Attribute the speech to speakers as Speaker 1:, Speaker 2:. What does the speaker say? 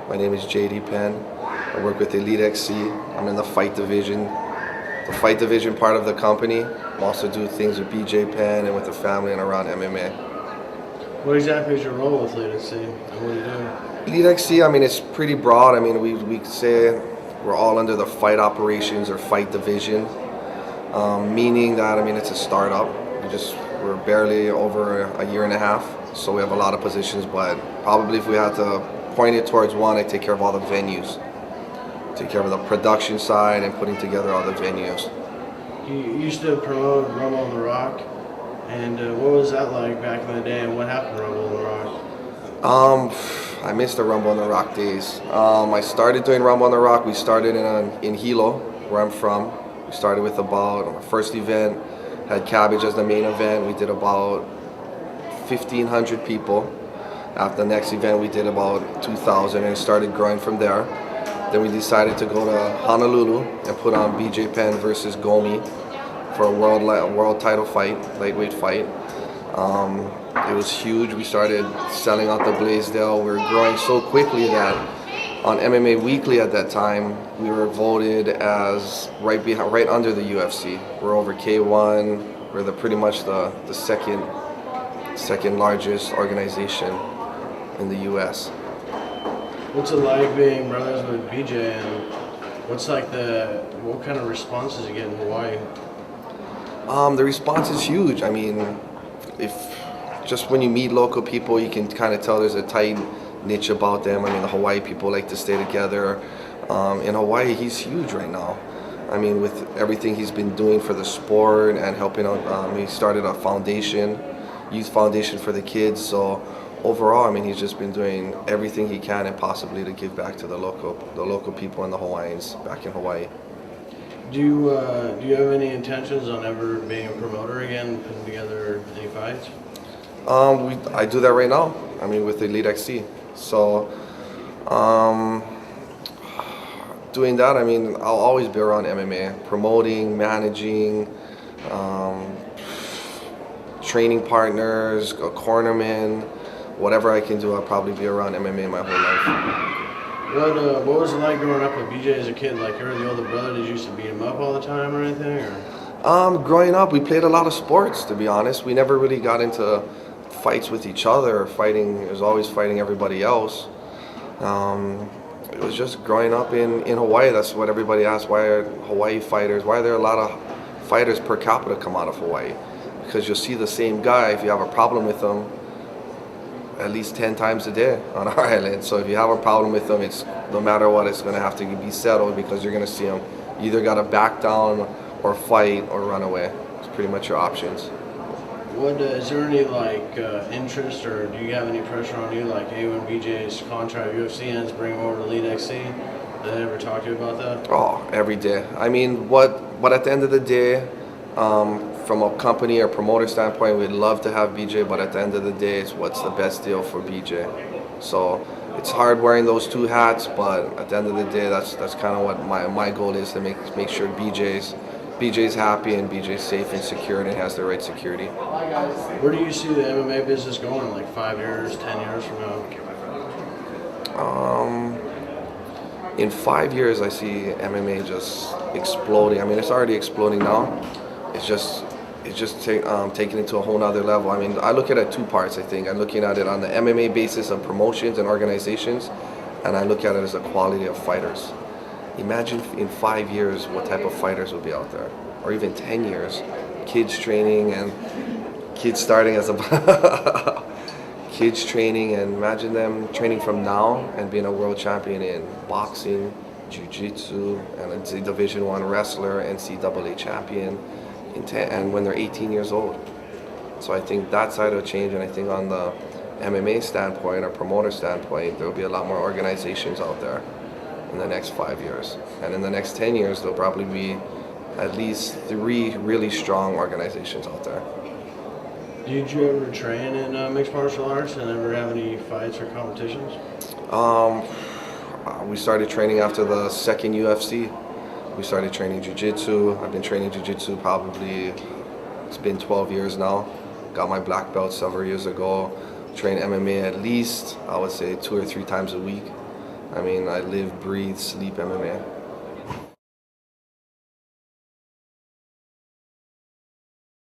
Speaker 1: My name is JD Penn. I work with Elite XC. I'm in the fight division. The fight division part of the company. I also do things with BJ Penn and with the family and around MMA.
Speaker 2: What exactly is your role with Elite XC and what do you do?
Speaker 1: Elite XC, I mean, it's pretty broad. I mean, we say we're all under the fight operations or fight division, meaning that, I mean, it's a startup. We're barely over a year and a half, so we have a lot of positions, but probably if we had to point it towards one, I take care of all the venues. Take care of the production side and putting together all the venues.
Speaker 2: You used to promote Rumble on the Rock, and what was that like back in the day, and what happened to Rumble on the Rock?
Speaker 1: I miss the Rumble on the Rock days. I started doing Rumble on the Rock. We started in Hilo, where I'm from. We started with our first event, had Cabbage as the main event. We did about 1,500 people. After the next event, we did about 2,000 and started growing from there. Then we decided to go to Honolulu and put on BJ Penn versus Gomi for a world title fight, lightweight fight. It was huge. We started selling out the Blaisdell. We were growing so quickly that on MMA Weekly at that time, we were voted as right under the UFC. We're over K1. We're pretty much the second largest organization in the U.S.
Speaker 2: What's it like being brothers with BJ, and what kind of responses you get in Hawaii?
Speaker 1: The response is huge. I mean, just when you meet local people, you can kind of tell there's a tight niche about them. I mean, the Hawaii people like to stay together. In Hawaii, he's huge right now. I mean, with everything he's been doing for the sport and helping out, he started a foundation, youth foundation for the kids. So overall, I mean, he's just been doing everything he can and possibly to give back to the local people and the Hawaiians back in Hawaii.
Speaker 2: Do you have any intentions on ever being a promoter again, putting together any fights?
Speaker 1: I do that right now. I mean, with Elite XC. So, doing that, I mean, I'll always be around MMA, promoting, managing, training partners, a cornerman, whatever I can do. I'll probably be around MMA my whole life.
Speaker 2: What was it like growing up with BJ as a kid? Like, you're the older brother, did you used to beat him up all the time or anything? Or?
Speaker 1: Growing up, we played a lot of sports, to be honest. We never really got into fights with each other or fighting. It was always fighting everybody else. It was just growing up in Hawaii. That's what everybody asks, why are Hawaii fighters, why are there a lot of fighters per capita come out of Hawaii? Because you'll see the same guy, if you have a problem with him, at least 10 times a day on our island. So if you have a problem with them, it's no matter what, it's going to have to be settled, because you're going to see them. You either got to back down or fight or run away. It's pretty much your options.
Speaker 2: Is there any interest, or do you have any pressure on you, like, hey, when BJ's contract UFC ends, bring him over to Elite XC? Did they ever talk to you about that?
Speaker 1: Oh, every day. I mean, but at the end of the day, from a company or promoter standpoint, we'd love to have BJ, but at the end of the day, it's what's the best deal for BJ. So it's hard wearing those two hats, but at the end of the day, that's kind of what my goal is, to make sure BJ's happy and BJ's safe and secure and has the right security.
Speaker 2: Where do you see the MMA business going in like 5 years, 10 years from now?
Speaker 1: In 5 years, I see MMA just exploding. I mean, it's already exploding now. It's just taking it to a whole nother level. I mean, I look at it two parts, I think. I'm looking at it on the MMA basis of promotions and organizations, and I look at it as the quality of fighters. Imagine in 5 years what type of fighters will be out there, or even 10 years. Kids training and kids starting as a kids training, and imagine them training from now and being a world champion in boxing, jiu-jitsu, and a Division I wrestler, NCAA champion, and when they're 18 years old. So I think that side will change, and I think on the MMA standpoint or promoter standpoint, there'll be a lot more organizations out there in the next 5 years. And in the next 10 years, there'll probably be at least 3 really strong organizations out there.
Speaker 2: Did you ever train in mixed martial arts and ever have any fights or competitions?
Speaker 1: We started training after the second UFC. We started training jiu-jitsu. I've been training jiu-jitsu probably, it's been 12 years now. Got my black belt several years ago. Train MMA at least, I would say 2 or 3 times a week. I mean, I live, breathe, sleep MMA.